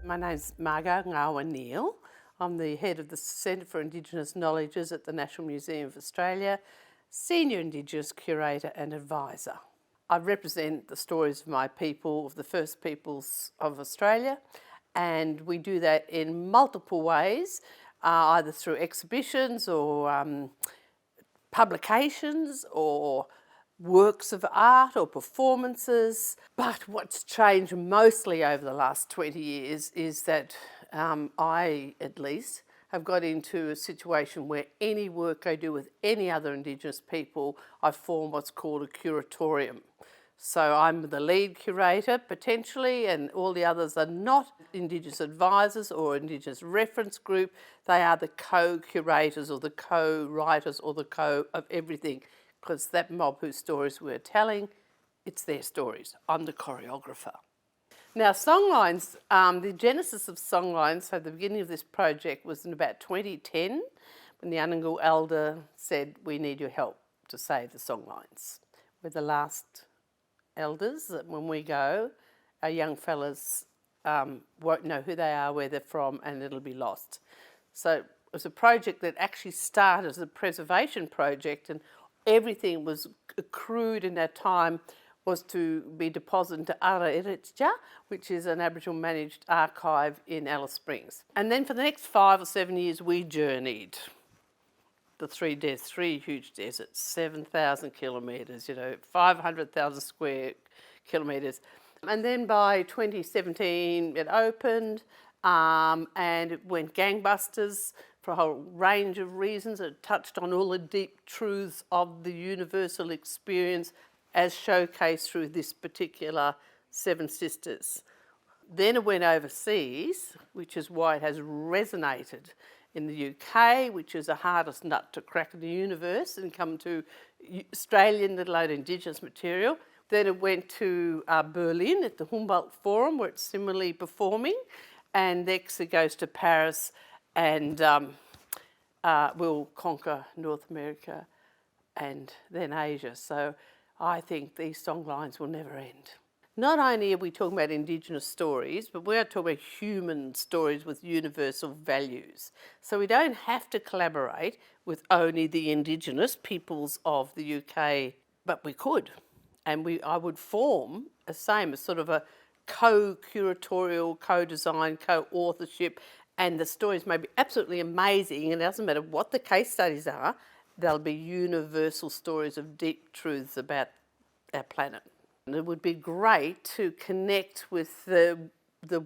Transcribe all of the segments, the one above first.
My name's Margo Neale. I'm the head of the Centre for Indigenous Knowledges at the National Museum of Australia, Senior Indigenous Curator and Advisor. I represent the stories of my people, of the First Peoples of Australia, and we do that in multiple ways, either through exhibitions or publications or works of art or performances. But what's changed mostly over the last 20 years is that I, at least, have got into a situation where any work I do with any other Indigenous people, I form what's called a curatorium. So I'm the lead curator, potentially, and all the others are not Indigenous advisors or Indigenous reference group. They are the co-curators or the co-writers or the co of everything, because that mob whose stories we're telling, it's their stories. I'm the choreographer. Now, songlines, the genesis of songlines, so the beginning of this project was in about 2010, when the Anangu elder said, we need your help to save the songlines. We're the last elders that when we go, our young fellas won't know who they are, where they're from, and it'll be lost. So it was a project that actually started as a preservation project, and everything was accrued in that time was to be deposited into Ara, which is an Aboriginal managed archive in Alice Springs. And then for the next 5 or 7 years, we journeyed the three huge deserts, 7,000 kilometres, 500,000 square kilometres. And then by 2017, it opened and it went gangbusters for a whole range of reasons. It touched on all the deep truths of the universal experience as showcased through this particular Seven Sisters. Then it went overseas, which is why it has resonated in the UK, which is the hardest nut to crack in the universe, and come to Australian, let alone Indigenous material. Then it went to Berlin at the Humboldt Forum, where it's similarly performing, and next it goes to Paris, and we'll conquer North America and then Asia. So I think these songlines will never end. Not only are we talking about Indigenous stories, but we are talking about human stories with universal values. So we don't have to collaborate with only the Indigenous peoples of the UK, but we could. And I would form a same as sort of a co-curatorial, co-design, co-authorship, and the stories may be absolutely amazing, and it doesn't matter what the case studies are, they'll be universal stories of deep truths about our planet. And it would be great to connect with the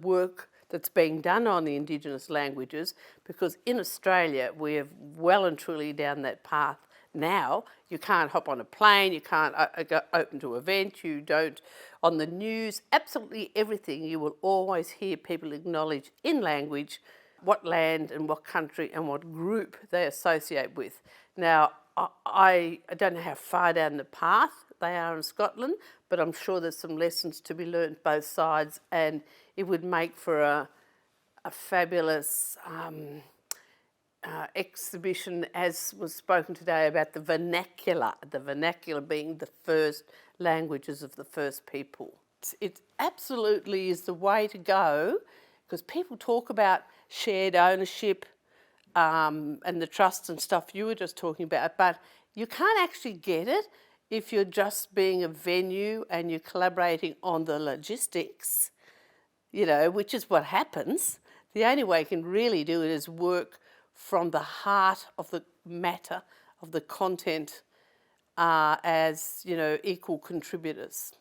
work that's being done on the Indigenous languages, because in Australia we are well and truly down that path now. You can't hop on a plane, you can't go open to an event, you don't on the news, absolutely everything you will always hear people acknowledge in language what land and what country and what group they associate with. Now, I don't know how far down the path they are in Scotland, but I'm sure there's some lessons to be learnt both sides, and it would make for a fabulous exhibition, as was spoken today, about the vernacular being the first languages of the first people. It absolutely is the way to go, because people talk about shared ownership and the trusts and stuff you were just talking about, but you can't actually get it if you're just being a venue and you're collaborating on the logistics, which is what happens. The only way you can really do it is work from the heart of the matter, of the content, as, equal contributors.